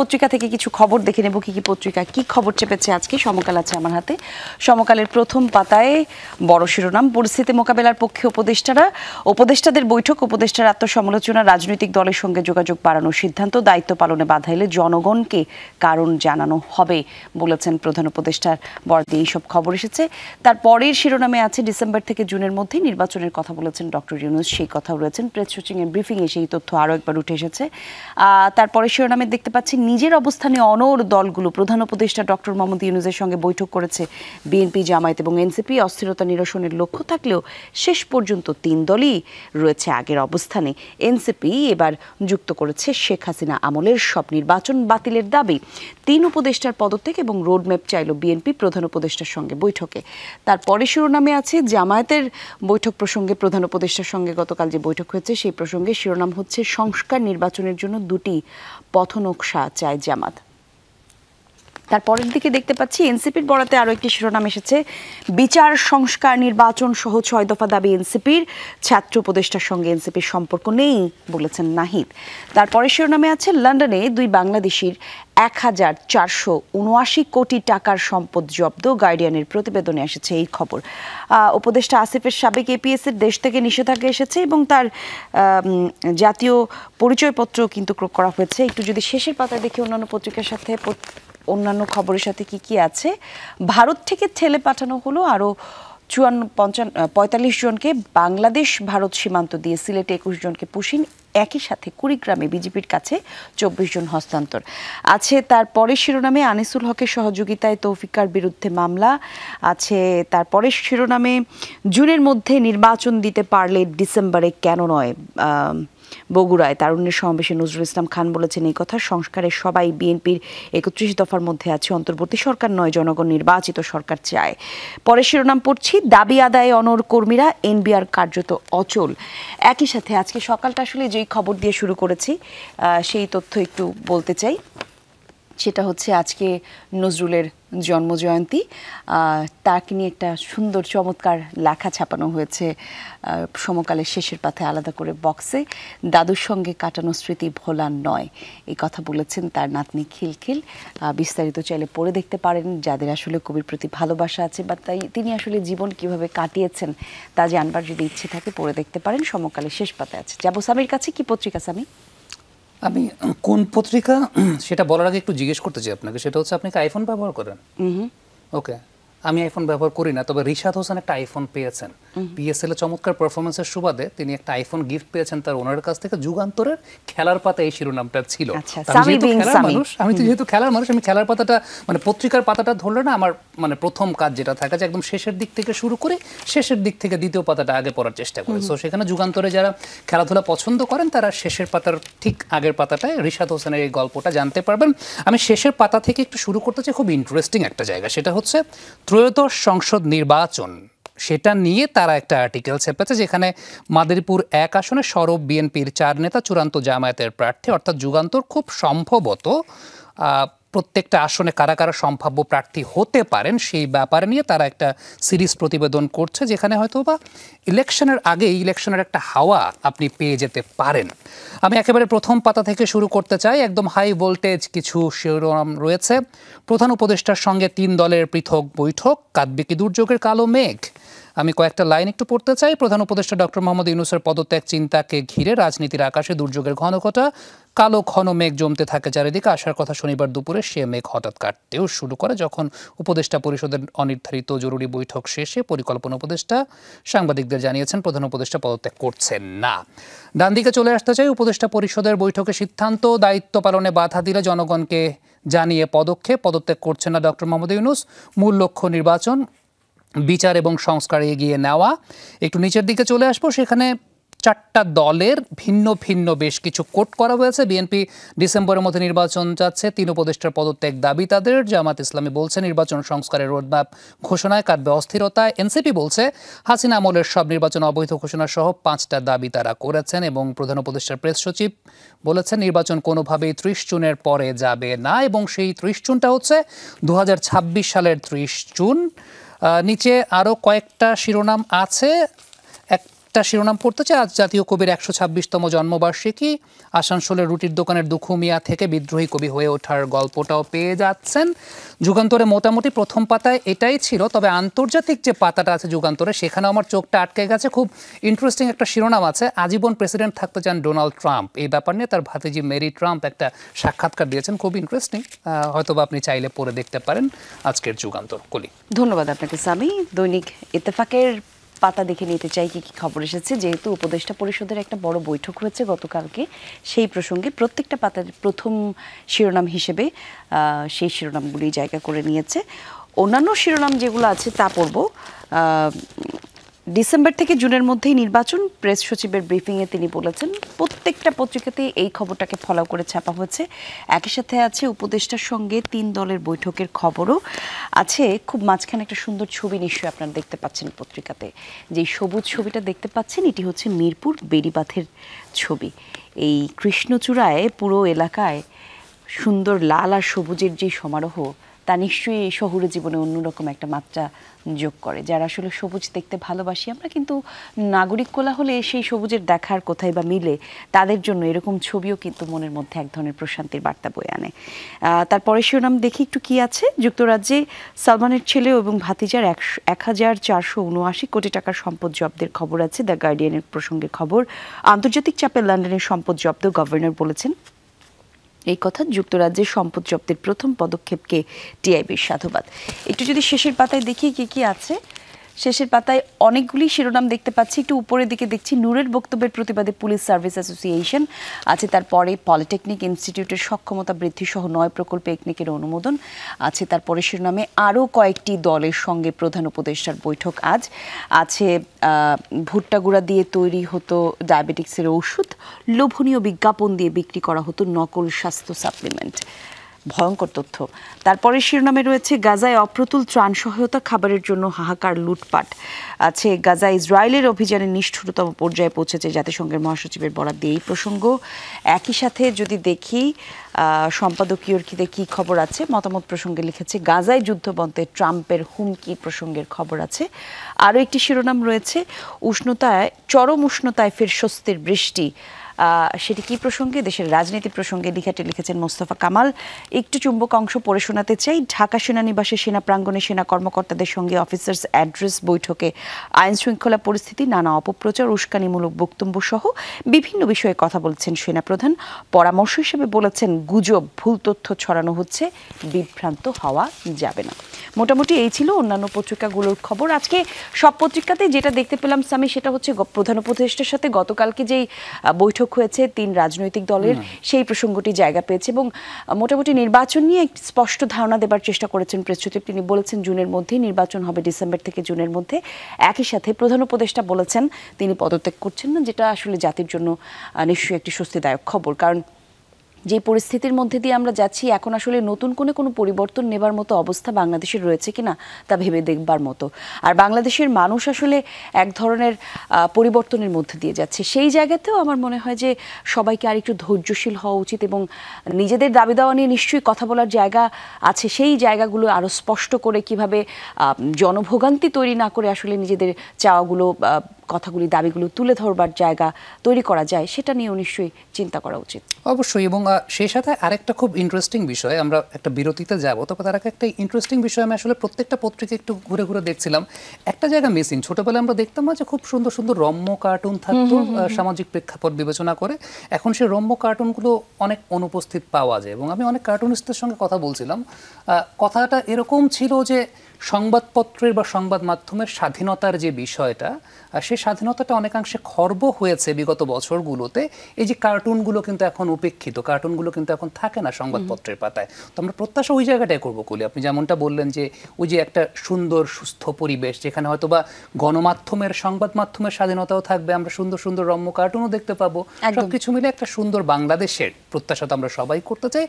পত্রিকা থেকে কিছু খবর দেখে নেব কি পত্রিকা কি খবর চেপেছে আজকে। সমকাল আছে আমার হাতে। সমকালের প্রথম পাতায় বড় শিরোনাম, পরিস্থিতি মোকাবেলার পক্ষে উপদেষ্টাদের বৈঠক, উপদেষ্টার আত্মসমালোচনা, রাজনৈতিক দলের সঙ্গে যোগাযোগ বাড়ানোর সিদ্ধান্ত, দায়িত্ব পালনে বাধা এলে জনগণকে কারণ জানানো হবে বলেছেন প্রধান উপদেষ্টার বরাদ্দে। এইসব খবর এসেছে। তার পরের শিরোনামে আছে ডিসেম্বর থেকে জুনের মধ্যে নির্বাচনের কথা বলেছেন ডক্টর ইউনূস, সেই কথা রয়েছেন। প্রেস সচিবের ব্রিফিংয়ে সেই তথ্য আরও একবার উঠে এসেছে। তারপরে শিরোনামে দেখতে পাচ্ছি নিজের অবস্থানে অনড় দলগুলো, প্রধান উপদেষ্টা ডক্টর মোহাম্মদ ইউনূসের সঙ্গে বৈঠক করেছে বিএনপি, জামায়াত এবং এনসিপি। অস্থিরতা নিরসনের লক্ষ্য থাকলেও শেষ পর্যন্ত তিন দলই রয়েছে আগের অবস্থানে। এনসিপি এবার যুক্ত করেছে শেখ হাসিনা আমলের সব নির্বাচন বাতিলের দাবি। তিন উপদেষ্টার পদত্যাগ এবং রোডম্যাপ চাইল বিএনপি প্রধান উপদেষ্টার সঙ্গে বৈঠকে। তারপরে শিরোনামে আছে জামায়াতের বৈঠক প্রসঙ্গে, প্রধান উপদেষ্টার সঙ্গে গতকাল যে বৈঠক হয়েছে সেই প্রসঙ্গে শিরোনাম হচ্ছে সংস্কার নির্বাচনের জন্য দুটি পথনকশা চায় জামাত। তারপরের দিকে দেখতে পাচ্ছি এনসিপির বরাতে আরও একটি শিরোনাম এসেছে, বিচার সংস্কার নির্বাচন সহ 6 দফা দাবি এনসিপির, ছাত্র উপদেষ্টার সঙ্গে এনসিপির সম্পর্ক নেই বলেছেন নাহিদ। তারপরে শিরোনামে আছে লন্ডনে দুই বাংলাদেশির 1479 কোটি টাকার সম্পদ জব্দ, গার্ডিয়ানের প্রতিবেদনে এসেছে এই খবর। উপদেষ্টা আসিফের সাবেক এপিএসের দেশ থেকে নিষেধাজ্ঞা এসেছে এবং তার জাতীয় পরিচয়পত্র কিন্তু ক্রয় করা হয়েছে। একটু যদি শেষের পাতায় দেখি অন্যান্য পত্রিকার সাথে অন্যান্য খবরের সাথে কি কি আছে। ভারত থেকে ঠেলে পাঠানো হলো আরও 45 জনকে, বাংলাদেশ ভারত সীমান্ত দিয়ে সিলেটে 21 জনকে পুশিন, একই সাথে কুড়িগ্রামে বিজেপির কাছে 24 জন হস্তান্তর আছে। তারপরে শিরোনামে আনিসুল হকের সহযোগিতায় তৌফিকার বিরুদ্ধে মামলা আছে। তারপরে শিরোনামে জুনের মধ্যে নির্বাচন দিতে পারলে ডিসেম্বরে কেন নয়, বগুড়ায় তারুণ্যের সমাবেশে নজরুল ইসলাম খান বলেছেন এই কথা। সংস্কারের সবাই বিএনপির 31 দফার মধ্যে আছে, অন্তর্বর্তী সরকার নয়, জনগণ নির্বাচিত সরকার চায়। পরে শিরোনাম পড়ছি, দাবি আদায়ে অনড় কর্মীরা, এনবিআর কার্যত অচল। একই সাথে আজকে সকালটা আসলে যেই খবর দিয়ে শুরু করেছি সেই তথ্য একটু বলতে চাই। সেটা হচ্ছে আজকে নজরুলের জন্মজয়ন্তী। তাকে নিয়ে একটা সুন্দর চমৎকার লেখা ছাপানো হয়েছে সমকালের শেষের পাতায় আলাদা করে বক্সে। দাদুর সঙ্গে কাটানো স্মৃতি ভোলার নয়, এই কথা বলেছেন তার নাতনি খিলখিল। বিস্তারিত চাইলে পড়ে দেখতে পারেন যাদের আসলে কবির প্রতি ভালোবাসা আছে বা তাই তিনি আসলে জীবন কিভাবে কাটিয়েছেন তা জানবার যদি ইচ্ছে থাকে পড়ে দেখতে পারেন। সমকালের শেষ পাতায় আছে। যাবো সামির কাছে। কি পত্রিকা সামি? আমি কোন পত্রিকা সেটা বলার আগে একটু জিজ্ঞেস করতে চাই আপনাকে, সেটা হচ্ছে আপনি কি আইফোন ব্যবহার করেন? ওকে, আমি আইফোন ব্যবহার করি না, তবে রিশাদ হোসেন একটা আইফোন পেয়েছেন। পিএসএল এ চমৎকার পারফরমেন্সের সুবাদে তিনি একটা আইফোন গিফট পেয়েছেন তার ওনার কাছ থেকে। যুগান্তরের খেলার পাতা এই শিরোনামটা ছিল। আমি তো যেহেতু খেলার মানুষ, আমি খেলার পাতাটা মানে পত্রিকার পাতাটা ধরলে না আমার মানে প্রথম কাজ যেটা থাকে যে একদম শেষের দিক থেকে শুরু করে শেষের দিক থেকে দ্বিতীয় পাতাটা আগে পড়ার চেষ্টা করি। সো সেখানে যুগান্তরে যারা খেলাধুলা পছন্দ করেন তারা শেষের পাতার ঠিক আগের পাতাটায় রিশাদ হোসেনের এই গল্পটা জানতে পারবেন। আমি শেষের পাতা থেকে একটু শুরু করতে চাই, খুব ইন্টারেস্টিং একটা জায়গা, সেটা হচ্ছে ত্রয়োদশ সংসদ নির্বাচন। সেটা নিয়ে তারা একটা আর্টিকেল ছেপেছে যেখানে মাদারীপুর 1 আসনে সরব বিএনপির 4 নেতা, চূড়ান্ত জামায়াতের প্রার্থী। অর্থাৎ যুগান্তর খুব সম্ভবত প্রত্যেকটা আসনে কারা কারা সম্ভাব্য প্রার্থী হতে পারেন সেই ব্যাপারে নিয়ে তারা একটা সিরিজ প্রতিবেদন করছে, যেখানে হয়তো বা ইলেকশনের আগে ইলেকশনের একটা হাওয়া আপনি পেয়ে যেতে পারেন। আমি একেবারে প্রথম পাতা থেকে শুরু করতে চাই। একদম হাই ভোল্টেজ কিছু শিরোনাম রয়েছে। প্রধান উপদেষ্টার সঙ্গে 3 দলের পৃথক বৈঠক, কাঁদবে কি দুর্যোগের কালো মেঘ। আমি কয়েকটা লাইন একটু পড়তে চাই। প্রধান উপদেষ্টা ডক্টর মোহাম্মদ ইউনূসের পদত্যাগ চিন্তাকে ঘিরে রাজনীতির আকাশে দুর্যোগের ঘনঘটা, কালো ঘন মেঘ জমতে থাকে চারিদিকে। আসার কথা শনিবার দুপুরে, সে মেঘ হঠাৎ কাটতেও শুরু করে যখন উপদেষ্টা পরিষদের অনির্ধারিত জরুরি বৈঠক শেষে পরিকল্পনা উপদেষ্টা সাংবাদিকদের জানিয়েছেন প্রধান উপদেষ্টা পদত্যাগ করছেন না। ডান দিকে চলে আসতে চাই। উপদেষ্টা পরিষদের বৈঠকে সিদ্ধান্ত, দায়িত্ব পালনে বাধা দিলে জনগণকে জানিয়ে পদত্যাগ করছেন না ডক্টর মোহাম্মদ ইউনূস। মূল লক্ষ্য নির্বাচন, বিচার এবং সংস্কারে এগিয়ে নেওয়া। একটু নিচের দিকে চলে আসবো, সেখানে 4টা দলের ভিন্ন ভিন্ন বেশ কিছু কোট করা হয়েছে। বিএনপি ডিসেম্বরের মধ্যে নির্বাচন চাচ্ছে, 3 উপদেষ্টার পদত্যাগ দাবি তাদের। জামাত ইসলামী বলছে নির্বাচন সংস্কারের রোডম্যাপ ঘোষণায় কাটবে অস্থিরতা। এনসিপি বলছে হাসিনা আমলের সব নির্বাচন অবৈধ ঘোষণা সহ 5টা দাবি তারা করেছেন। এবং প্রধান উপদেষ্টার প্রেস সচিব বলেছেন নির্বাচন কোনোভাবেই 30 জুনের পরে যাবে না, এবং সেই 30 জুনটা হচ্ছে 2026 সালের 30 জুন। নিচে আরও কয়েকটা শিরোনাম আছে। আরেকটা শিরোনাম পড়তে চাই, আজ জাতীয় কবির 126তম জন্মবার্ষিকী। আসানসোলের রুটির দোকানের দুখু মিয়া থেকে বিদ্রোহী কবি হয়ে ওঠার গল্পটাও পেয়ে যাচ্ছেন যুগান্তরে। মোটামুটি প্রথম পাতায় এটাই ছিল, তবে আন্তর্জাতিক যে পাতাটা আছে যুগান্তরে সেখানে আমার চোখটা আটকে গেছে। খুব ইন্টারেস্টিং একটা শিরোনাম আছে, আজীবন প্রেসিডেন্ট থাকতে চান ডোনাল্ড ট্রাম্প। এই ব্যাপার নিয়ে তার ভাতিজি মেরি ট্রাম্প একটা সাক্ষাৎকার দিয়েছেন, খুব ইন্টারেস্টিং। হয়তোবা আপনি চাইলে পড়ে দেখতে পারেন আজকের যুগান্তর। কলি, ধন্যবাদ আপনাকে সামি। দৈনিক ইত্তেফাকের পাতা দেখে নিতে চাই কি কি খবর এসেছে, যেহেতু উপদেষ্টা পরিষদের একটা বড় বৈঠক হয়েছে গতকালকে, সেই প্রসঙ্গে প্রত্যেকটা পাতার প্রথম শিরোনাম হিসেবে সেই শিরোনামগুলি জায়গা করে নিয়েছে। অন্যান্য শিরোনাম যেগুলো আছে তা পড়ব। ডিসেম্বর থেকে জুনের মধ্যেই নির্বাচন, প্রেস সচিবের ব্রিফিংয়ে তিনি বলেছেন। প্রত্যেকটা পত্রিকাতেই এই খবরটাকে ফলো করে ছাপা হয়েছে। একই সাথে আছে উপদেষ্টার সঙ্গে 3 দলের বৈঠকের খবরও আছে। খুব মাঝখানে একটা সুন্দর ছবি নিশ্চয়ই আপনারা দেখতে পাচ্ছেন পত্রিকাতে, যেই সবুজ ছবিটা দেখতে পাচ্ছেন এটি হচ্ছে মিরপুর বেড়িবাঁধের ছবি। এই কৃষ্ণচূড়ায় পুরো এলাকায় সুন্দর লাল আর সবুজের যে সমারোহ, তা নিশ্চয়ই এই শহুরে জীবনে অন্যরকম একটা মাত্রা যোগ করে। যারা আসলে সবুজ দেখতে ভালোবাসি আমরা, কিন্তু নাগরিক কোলাহলে সেই সবুজের দেখার কোথায় বা মিলে, তাদের জন্য এরকম ছবিও কিন্তু মনের মধ্যে এক ধরনের প্রশান্তির বার্তা বয়ে আনে। তারপরে শিরোনাম দেখি একটু কি আছে। যুক্তরাজ্যে সালমানের ছেলে এবং ভাতিজার 1479 কোটি টাকার সম্পদ জব্দের খবর আছে। দ্য গার্ডিয়ানের প্রসঙ্গে খবর। আন্তর্জাতিক চাপে লন্ডনের সম্পদ জব্দ, গভর্নর বলেছেন এই কথা। যুক্তরাজ্যের সম্পদ জব্দের প্রথম পদক্ষেপকে টিআইবির সাধুবাদ। একটু যদি শেষের পাতায় দেখি কি কি আছে। শেষের পাতায় অনেকগুলি শিরোনাম দেখতে পাচ্ছি। একটু উপরের দিকে দেখছি নূরের বক্তব্যের প্রতিবাদে পুলিশ সার্ভিস অ্যাসোসিয়েশন আছে। তারপরে পলিটেকনিক ইনস্টিটিউটের সক্ষমতা বৃদ্ধি সহ 9 প্রকল্পে একনিকের অনুমোদন আছে। তারপরে শিরোনামে আরও কয়েকটি দলের সঙ্গে প্রধান উপদেষ্টার বৈঠক আজ আছে। ভুট্টা গুঁড়া দিয়ে তৈরি হতো ডায়াবেটিক্সের ওষুধ, লোভনীয় বিজ্ঞাপন দিয়ে বিক্রি করা হতো নকল স্বাস্থ্য সাপ্লিমেন্ট। ভয়ঙ্কর তথ্য। তারপরে শিরোনামে রয়েছে গাজায় অপ্রতুল ত্রাণ সহায়তা, খাবারের জন্য হাহাকার, লুটপাট আছে। গাজা ইসরায়েলের অভিযানের নিষ্ঠুরতম পর্যায়ে পৌঁছেছে জাতিসংঘের মহাসচিবের বরাদ দিয়ে এই প্রসঙ্গ। একই সাথে যদি দেখি সম্পাদকীয়তে কি খবর আছে, মতামত প্রসঙ্গে লিখেছে গাজায় যুদ্ধবন্ধে ট্রাম্পের হুমকি প্রসঙ্গের খবর আছে। আরও একটি শিরোনাম রয়েছে উষ্ণতায়, চরম উষ্ণতায় ফের স্বস্তির বৃষ্টি। সেটি কি প্রসঙ্গে? দেশের রাজনীতি প্রসঙ্গে লেখাটি লিখেছেন মোস্তফা কামাল। একটু চুম্বক অংশ পড়ে শোনাতে চাই। ঢাকা সেনানিবাসে সেনা প্রাঙ্গণে সেনা কর্মকর্তাদের সঙ্গে অফিসার্স অ্যাড্রেস বৈঠকে আইন শৃঙ্খলা পরিস্থিতি, নানা অপপ্রচার, উস্কানিমূলক বক্তব্য সহ বিভিন্ন বিষয়ে কথা বলছেন সেনাপ্রধান। পরামর্শ হিসেবে বলেছেন গুজব, ভুল তথ্য ছড়ানো হচ্ছে, বিভ্রান্ত হওয়া যাবে না। মোটামুটি এই ছিল অন্যান্য পত্রিকাগুলোর খবর। আজকে সব পত্রিকাতে যেটা দেখতে পেলাম সামি, সেটা হচ্ছে প্রধান উপদেষ্টার সাথে গতকালকে যেই বৈঠক হয়েছে 3 রাজনৈতিক দলের, সেই প্রসঙ্গটি জায়গা পেয়েছে এবং মোটামুটি নির্বাচন নিয়ে একটি স্পষ্ট ধারণা দেবার চেষ্টা করেছেন প্রেস সচিব। তিনি বলেছেন জুনের মধ্যেই নির্বাচন হবে, ডিসেম্বর থেকে জুনের মধ্যে। একই সাথে প্রধান উপদেষ্টা বলেছেন তিনি পদত্যাগ করছেন না, যেটা আসলে জাতির জন্য নিশ্চয়ই একটি স্বস্তিদায়ক খবর। কারণ যে পরিস্থিতির মধ্যে দিয়ে আমরা যাচ্ছি, এখন আসলে নতুন কোনো পরিবর্তন নেবার মতো অবস্থা বাংলাদেশের রয়েছে কিনা তা ভেবে দেখবার মতো। আর বাংলাদেশের মানুষ আসলে এক ধরনের পরিবর্তনের মধ্যে দিয়ে যাচ্ছে। সেই জায়গাতেও আমার মনে হয় যে সবাইকে আর একটু ধৈর্যশীল হওয়া উচিত এবং নিজেদের দাবি দাওয়া নিয়ে নিশ্চয়ই কথা বলার জায়গা আছে, সেই জায়গাগুলো আরও স্পষ্ট করে কিভাবে জনভোগান্তি তৈরি না করে আসলে নিজেদের চাওয়াগুলো, কথাগুলি, দাবিগুলো তুলে ধরবার জায়গা তৈরি করা যায়, সেটা নিয়েও নিশ্চয়ই চিন্তা করা উচিত। অবশ্যই। এবং সেই সাথে আরেকটা খুব ইন্টারেস্টিং বিষয়, আমরা একটা বিরতিতে যাব, তবে তার আগে একটা ইন্টারেস্টিং বিষয় আমি আসলে প্রত্যেকটা পত্রিকা একটু ঘুরে ঘুরে দেখছিলাম, একটা জায়গা মিসিং। ছোটবেলায় আমরা দেখতাম না যে খুব সুন্দর সুন্দর রম্য কার্টুন থাকতো সামাজিক প্রেক্ষাপট বিবেচনা করে, এখন সেই রম্য কার্টুনগুলো অনেক অনুপস্থিত পাওয়া যায়। এবং আমি অনেক কার্টুনিস্টদের সঙ্গে কথা বলছিলাম, কথাটা এরকম ছিল যে সংবাদপত্রের বা সংবাদ মাধ্যমের স্বাধীনতার যে বিষয়টা, সেই স্বাধীনতাটা অনেকাংশে খর্ব হয়েছে বিগত বছরগুলোতে। এই যে কার্টুনগুলো কিন্তু এখন উপেক্ষিত, কার্টুনগুলো কিন্তু এখন থাকে না সংবাদপত্রের পাতায়। তো আমরা প্রত্যাশা ওই জায়গাটাই করবো কলি। আপনি যেমনটা বললেন যে ওই যে একটা সুন্দর সুস্থ পরিবেশ, যেখানে হয়তো বা গণমাধ্যমের, সংবাদ মাধ্যমের স্বাধীনতাও থাকবে, আমরা সুন্দর সুন্দর রম্য কার্টুনও দেখতে পাবো, সবকিছু মিলে একটা সুন্দর বাংলাদেশের প্রত্যাশা তো আমরা সবাই করতে চাই।